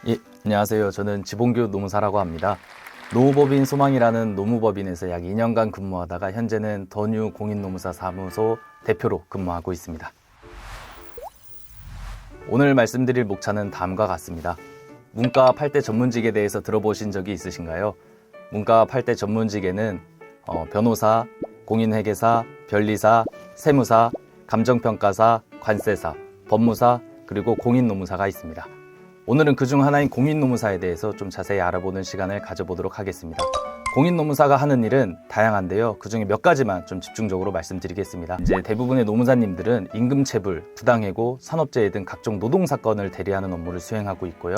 예, 안녕하세요. 저는 지봉규 노무사라고 합니다. 노무법인 소망이라는 노무법인에서 약 2년간 근무하다가 현재는 더뉴 공인노무사 사무소 대표로 근무하고 있습니다. 오늘 말씀드릴 목차는 다음과 같습니다. 문과 8대 전문직에 대해서 들어보신 적이 있으신가요? 문과 8대 전문직에는 변호사, 공인회계사, 변리사, 세무사, 감정평가사, 관세사, 법무사, 그리고 공인노무사가 있습니다. 오늘은 그중 하나인 공인노무사에 대해서 좀 자세히 알아보는 시간을 가져보도록 하겠습니다. 공인노무사가 하는 일은 다양한데요. 그중에 몇 가지만 좀 집중적으로 말씀드리겠습니다. 이제 대부분의 노무사님들은 임금체불, 부당해고, 산업재해 등 각종 노동사건을 대리하는 업무를 수행하고 있고요.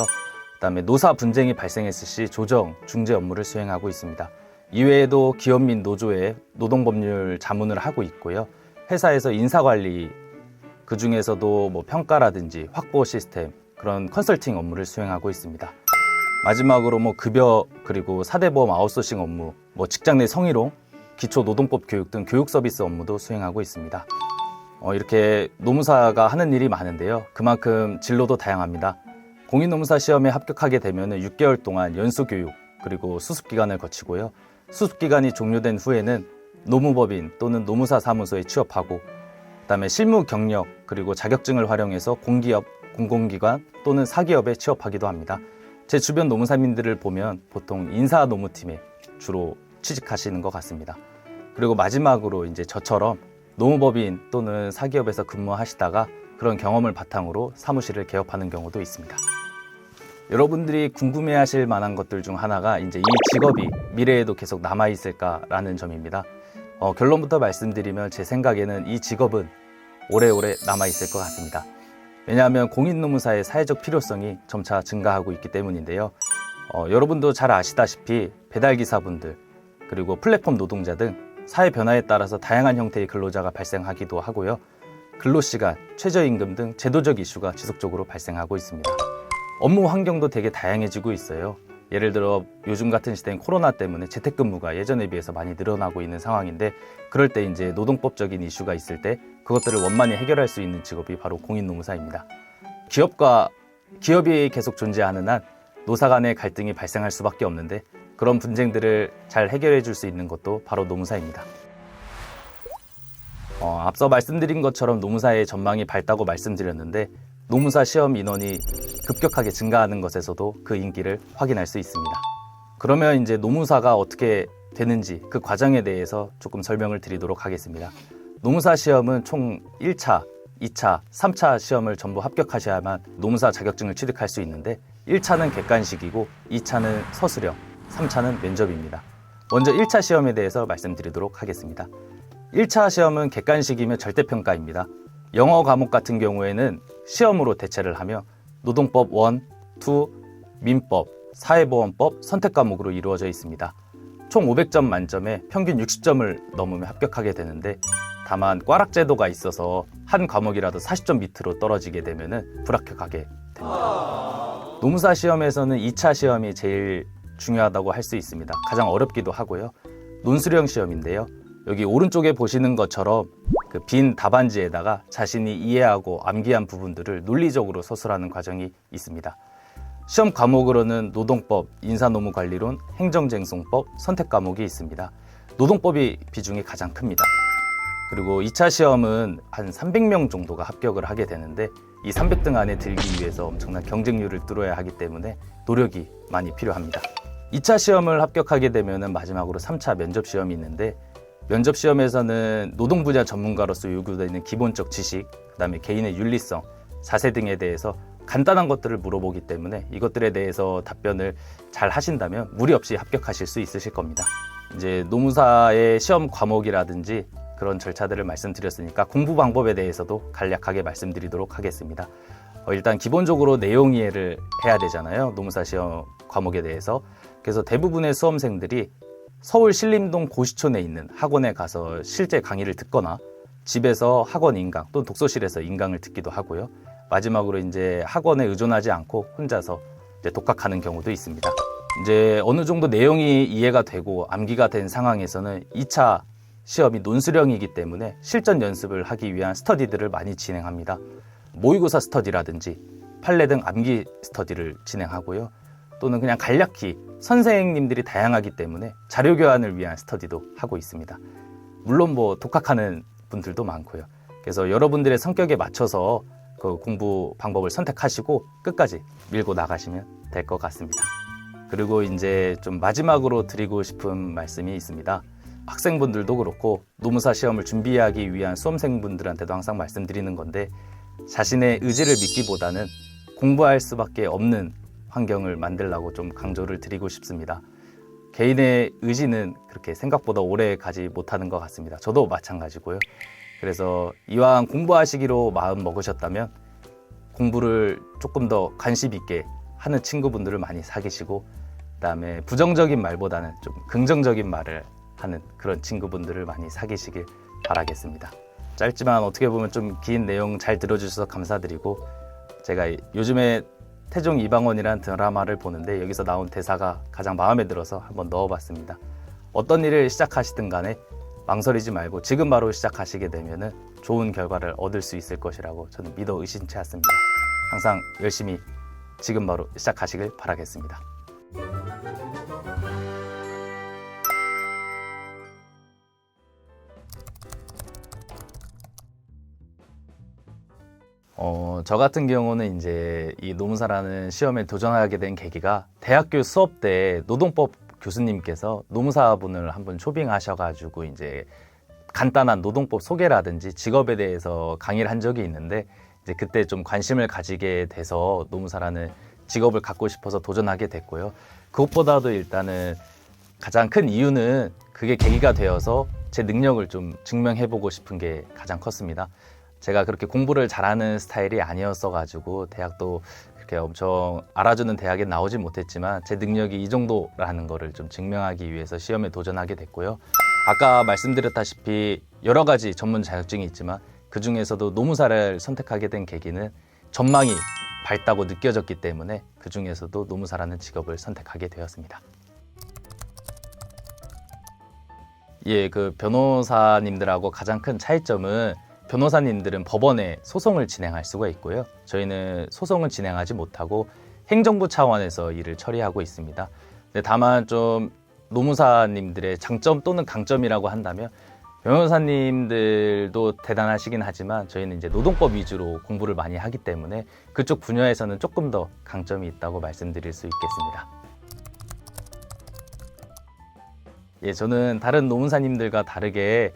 그다음에 노사 분쟁이 발생했을 시 조정, 중재 업무를 수행하고 있습니다. 이외에도 기업 및 노조에 노동법률 자문을 하고 있고요. 회사에서 인사관리, 그 중에서도 평가라든지 확보 시스템, 그런 컨설팅 업무를 수행하고 있습니다. 마지막으로 급여, 그리고 사대보험 아웃소싱 업무, 직장 내 성희롱, 기초노동법 교육 등 교육 서비스 업무도 수행하고 있습니다. 이렇게 노무사가 하는 일이 많은데요. 그만큼 진로도 다양합니다. 공인노무사 시험에 합격하게 되면 6개월 동안 연수교육, 그리고 수습기간을 거치고요. 수습기간이 종료된 후에는 노무법인 또는 노무사 사무소에 취업하고, 그다음에 실무 경력, 그리고 자격증을 활용해서 공기업, 공공기관 또는 사기업에 취업하기도 합니다. 제 주변 노무사님들을 보면 보통 인사노무팀에 주로 취직하시는 것 같습니다. 그리고 마지막으로 이제 저처럼 노무법인 또는 사기업에서 근무하시다가 그런 경험을 바탕으로 사무실을 개업하는 경우도 있습니다. 여러분들이 궁금해하실 만한 것들 중 하나가 이제 이 직업이 미래에도 계속 남아있을까라는 점입니다. 결론부터 말씀드리면 제 생각에는 이 직업은 오래오래 남아있을 것 같습니다. 왜냐하면 공인노무사의 사회적 필요성이 점차 증가하고 있기 때문인데요. 여러분도 잘 아시다시피 배달기사분들, 그리고 플랫폼 노동자 등 사회 변화에 따라서 다양한 형태의 근로자가 발생하기도 하고요. 근로시간, 최저임금 등 제도적 이슈가 지속적으로 발생하고 있습니다. 업무 환경도 되게 다양해지고 있어요. 예를 들어 요즘 같은 시대인 코로나 때문에 재택근무가 예전에 비해서 많이 늘어나고 있는 상황인데, 그럴 때 이제 노동법적인 이슈가 있을 때 그것들을 원만히 해결할 수 있는 직업이 바로 공인노무사입니다. 기업이 계속 존재하는 한 노사 간의 갈등이 발생할 수밖에 없는데, 그런 분쟁들을 잘 해결해 줄 수 있는 것도 바로 노무사입니다. 앞서 말씀드린 것처럼 노무사의 전망이 밝다고 말씀드렸는데, 노무사 시험 인원이 급격하게 증가하는 것에서도 그 인기를 확인할 수 있습니다. 그러면 이제 노무사가 어떻게 되는지 그 과정에 대해서 조금 설명을 드리도록 하겠습니다. 노무사 시험은 총 1차, 2차, 3차 시험을 전부 합격하셔야만 노무사 자격증을 취득할 수 있는데, 1차는 객관식이고 2차는 서술형, 3차는 면접입니다. 먼저 1차 시험에 대해서 말씀드리도록 하겠습니다. 1차 시험은 객관식이며 절대평가입니다. 영어 과목 같은 경우에는 시험으로 대체를 하며 노동법 1, 2, 민법, 사회보험법 선택 과목으로 이루어져 있습니다. 총 500점 만점에 평균 60점을 넘으면 합격하게 되는데, 다만 꽈락 제도가 있어서 한 과목이라도 40점 밑으로 떨어지게 되면 불합격하게 됩니다. 노무사 시험에서는 2차 시험이 제일 중요하다고 할 수 있습니다. 가장 어렵기도 하고요. 논술형 시험인데요. 여기 오른쪽에 보시는 것처럼 그 빈 답안지에다가 자신이 이해하고 암기한 부분들을 논리적으로 서술하는 과정이 있습니다. 시험 과목으로는 노동법, 인사노무관리론, 행정쟁송법, 선택 과목이 있습니다. 노동법이 비중이 가장 큽니다. 그리고 2차 시험은 한 300명 정도가 합격을 하게 되는데, 이 300등 안에 들기 위해서 엄청난 경쟁률을 뚫어야 하기 때문에 노력이 많이 필요합니다. 2차 시험을 합격하게 되면 마지막으로 3차 면접 시험이 있는데, 면접 시험에서는 노동 분야 전문가로서 요구되는 기본적 지식, 그다음에 개인의 윤리성, 자세 등에 대해서 간단한 것들을 물어보기 때문에 이것들에 대해서 답변을 잘 하신다면 무리 없이 합격하실 수 있으실 겁니다. 이제 노무사의 시험 과목이라든지 그런 절차들을 말씀드렸으니까 공부 방법에 대해서도 간략하게 말씀드리도록 하겠습니다. 일단 기본적으로 내용 이해를 해야 되잖아요. 노무사 시험 과목에 대해서. 그래서 대부분의 수험생들이 서울 신림동 고시촌에 있는 학원에 가서 실제 강의를 듣거나 집에서 학원 인강 또는 독서실에서 인강을 듣기도 하고요. 마지막으로 이제 학원에 의존하지 않고 혼자서 이제 독학하는 경우도 있습니다. 이제 어느 정도 내용이 이해가 되고 암기가 된 상황에서는 2차 시험이 논술형이기 때문에 실전 연습을 하기 위한 스터디들을 많이 진행합니다. 모의고사 스터디라든지 판례 등 암기 스터디를 진행하고요. 또는 그냥 간략히 선생님들이 다양하기 때문에 자료 교환을 위한 스터디도 하고 있습니다. 물론 독학하는 분들도 많고요. 그래서 여러분들의 성격에 맞춰서 그 공부 방법을 선택하시고 끝까지 밀고 나가시면 될 것 같습니다. 그리고 이제 좀 마지막으로 드리고 싶은 말씀이 있습니다. 학생분들도 그렇고 노무사 시험을 준비하기 위한 수험생분들한테도 항상 말씀드리는 건데, 자신의 의지를 믿기보다는 공부할 수밖에 없는 환경을 만들라고 좀 강조를 드리고 싶습니다. 개인의 의지는 그렇게 생각보다 오래 가지 못하는 것 같습니다. 저도 마찬가지고요. 그래서 이왕 공부하시기로 마음 먹으셨다면 공부를 조금 더 관심 있게 하는 친구분들을 많이 사귀시고, 그다음에 부정적인 말보다는 좀 긍정적인 말을 하는 그런 친구분들을 많이 사귀시길 바라겠습니다. 짧지만 어떻게 보면 좀 긴 내용 잘 들어주셔서 감사드리고, 제가 요즘에 태종 이방원이라는 드라마를 보는데 여기서 나온 대사가 가장 마음에 들어서 한번 넣어봤습니다. 어떤 일을 시작하시든 간에 망설이지 말고 지금 바로 시작하시게 되면 좋은 결과를 얻을 수 있을 것이라고 저는 믿어 의심치 않습니다. 항상 열심히 지금 바로 시작하시길 바라겠습니다. 저 같은 경우는 이제 이 노무사라는 시험에 도전하게 된 계기가, 대학교 수업 때 노동법 교수님께서 노무사분을 한번 초빙하셔가지고 이제 간단한 노동법 소개라든지 직업에 대해서 강의를 한 적이 있는데, 이제 그때 좀 관심을 가지게 돼서 노무사라는 직업을 갖고 싶어서 도전하게 됐고요. 그것보다도 일단은 가장 큰 이유는 그게 계기가 되어서 제 능력을 좀 증명해보고 싶은 게 가장 컸습니다. 제가 그렇게 공부를 잘하는 스타일이 아니었어가지고 대학도 그렇게 엄청 알아주는 대학에 나오지 못했지만 제 능력이 이 정도라는 거를 좀 증명하기 위해서 시험에 도전하게 됐고요. 아까 말씀드렸다시피 여러 가지 전문 자격증이 있지만 그 중에서도 노무사를 선택하게 된 계기는 전망이 밝다고 느껴졌기 때문에 그 중에서도 노무사라는 직업을 선택하게 되었습니다. 그 변호사님들하고 가장 큰 차이점은, 변호사님들은 법원에 소송을 진행할 수가 있고요. 저희는 소송을 진행하지 못하고 행정부 차원에서 일을 처리하고 있습니다. 근데 다만 좀 노무사님들의 장점 또는 강점이라고 한다면, 변호사님들도 대단하시긴 하지만 저희는 이제 노동법 위주로 공부를 많이 하기 때문에 그쪽 분야에서는 조금 더 강점이 있다고 말씀드릴 수 있겠습니다. 저는 다른 노무사님들과 다르게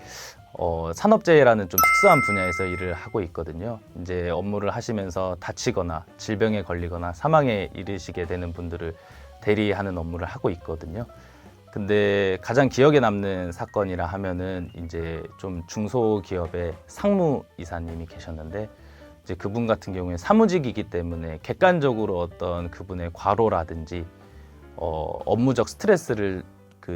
산업재해라는 좀 특수한 분야에서 일을 하고 있거든요. 이제 업무를 하시면서 다치거나 질병에 걸리거나 사망에 이르시게 되는 분들을 대리하는 업무를 하고 있거든요. 근데 가장 기억에 남는 사건이라 하면은 이제 좀 중소기업의 상무이사님이 계셨는데, 이제 그분 같은 경우에 사무직이기 때문에 객관적으로 어떤 그분의 과로라든지 업무적 스트레스를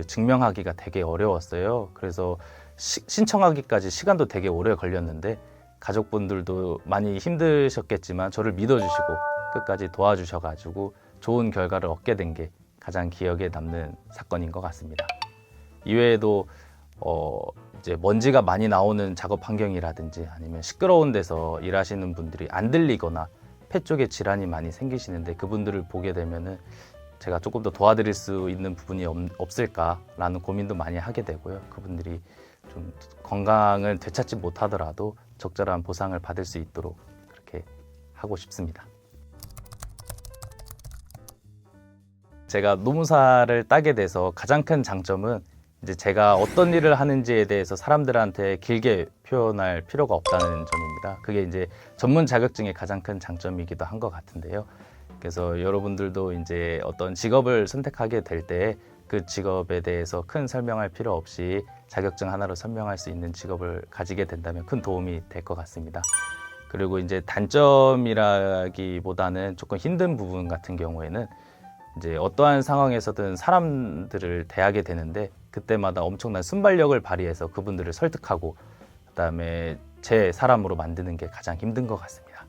증명하기가 되게 어려웠어요. 그래서 신청하기까지 시간도 되게 오래 걸렸는데, 가족분들도 많이 힘드셨겠지만 저를 믿어주시고 끝까지 도와주셔가지고 좋은 결과를 얻게 된 게 가장 기억에 남는 사건인 것 같습니다. 이외에도 이제 먼지가 많이 나오는 작업 환경이라든지 아니면 시끄러운 데서 일하시는 분들이 안 들리거나 폐 쪽에 질환이 많이 생기시는데, 그분들을 보게 되면은 제가 조금 더 도와드릴 수 있는 부분이 없을까라는 고민도 많이 하게 되고요. 그분들이 좀 건강을 되찾지 못하더라도 적절한 보상을 받을 수 있도록 그렇게 하고 싶습니다. 제가 노무사를 따게 돼서 가장 큰 장점은, 이제 제가 어떤 일을 하는지에 대해서 사람들한테 길게 표현할 필요가 없다는 점입니다. 그게 이제 전문 자격증의 가장 큰 장점이기도 한 것 같은데요. 그래서 여러분들도 이제 어떤 직업을 선택하게 될 때 그 직업에 대해서 큰 설명할 필요 없이 자격증 하나로 설명할 수 있는 직업을 가지게 된다면 큰 도움이 될 것 같습니다. 그리고 이제 단점이라기보다는 조금 힘든 부분 같은 경우에는, 이제 어떠한 상황에서든 사람들을 대하게 되는데 그때마다 엄청난 순발력을 발휘해서 그분들을 설득하고 그다음에 제 사람으로 만드는 게 가장 힘든 것 같습니다.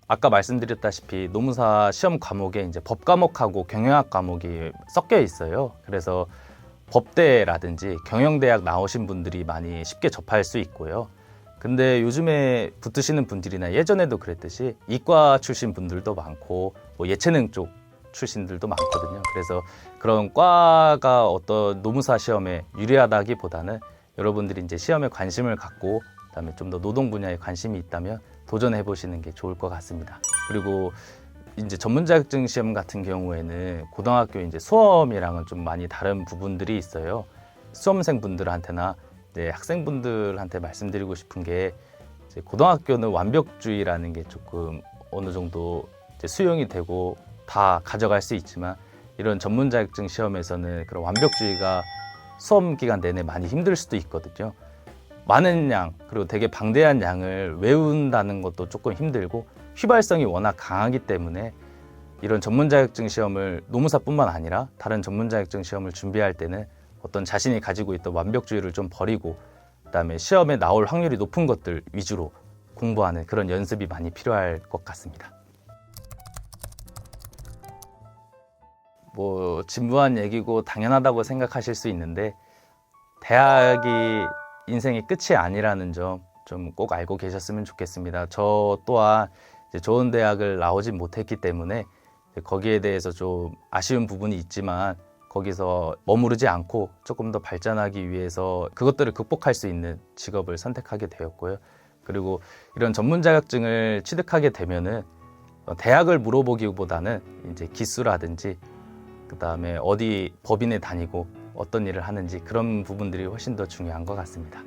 아까 말씀드렸다시피 노무사 시험 과목에 이제 법 과목하고 경영학 과목이 섞여 있어요. 그래서 법대라든지 경영대학 나오신 분들이 많이 쉽게 접할 수 있고요. 근데 요즘에 붙으시는 분들이나 예전에도 그랬듯이 이과 출신 분들도 많고 뭐 예체능 쪽 출신들도 많거든요. 그래서 그런 과가 어떤 노무사 시험에 유리하다기보다는 여러분들이 이제 시험에 관심을 갖고 그다음에 좀 더 노동 분야에 관심이 있다면 도전해 보시는 게 좋을 것 같습니다. 그리고 이제 전문 자격증 시험 같은 경우에는 고등학교 이제 수험이랑은 좀 많이 다른 부분들이 있어요. 수험생 분들한테나 이제 학생분들한테 말씀드리고 싶은 게 이제 고등학교는 완벽주의라는 게 조금 어느 정도 이제 수용이 되고 다 가져갈 수 있지만 이런 전문 자격증 시험에서는 그런 완벽주의가 수험 기간 내내 많이 힘들 수도 있거든요. 많은 양 그리고 되게 방대한 양을 외운다는 것도 조금 힘들고 휘발성이 워낙 강하기 때문에 이런 전문 자격증 시험을 노무사뿐만 아니라 다른 전문 자격증 시험을 준비할 때는 어떤 자신이 가지고 있던 완벽주의를 좀 버리고 그다음에 시험에 나올 확률이 높은 것들 위주로 공부하는 그런 연습이 많이 필요할 것 같습니다. 뭐 진부한 얘기고 당연하다고 생각하실 수 있는데 대학이 인생의 끝이 아니라는 점 좀 꼭 알고 계셨으면 좋겠습니다. 저 또한 이제 좋은 대학을 나오진 못했기 때문에 거기에 대해서 좀 아쉬운 부분이 있지만 거기서 머무르지 않고 조금 더 발전하기 위해서 그것들을 극복할 수 있는 직업을 선택하게 되었고요. 그리고 이런 전문 자격증을 취득하게 되면은 대학을 물어보기보다는 이제 기수라든지 그다음에 어디 법인에 다니고 어떤 일을 하는지 그런 부분들이 훨씬 더 중요한 것 같습니다.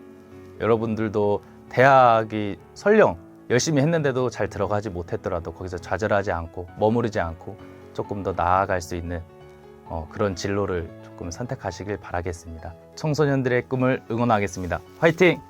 여러분들도 대학이 설령 열심히 했는데도 잘 들어가지 못했더라도 거기서 좌절하지 않고 머무르지 않고 조금 더 나아갈 수 있는 그런 진로를 조금 선택하시길 바라겠습니다. 청소년들의 꿈을 응원하겠습니다. 화이팅!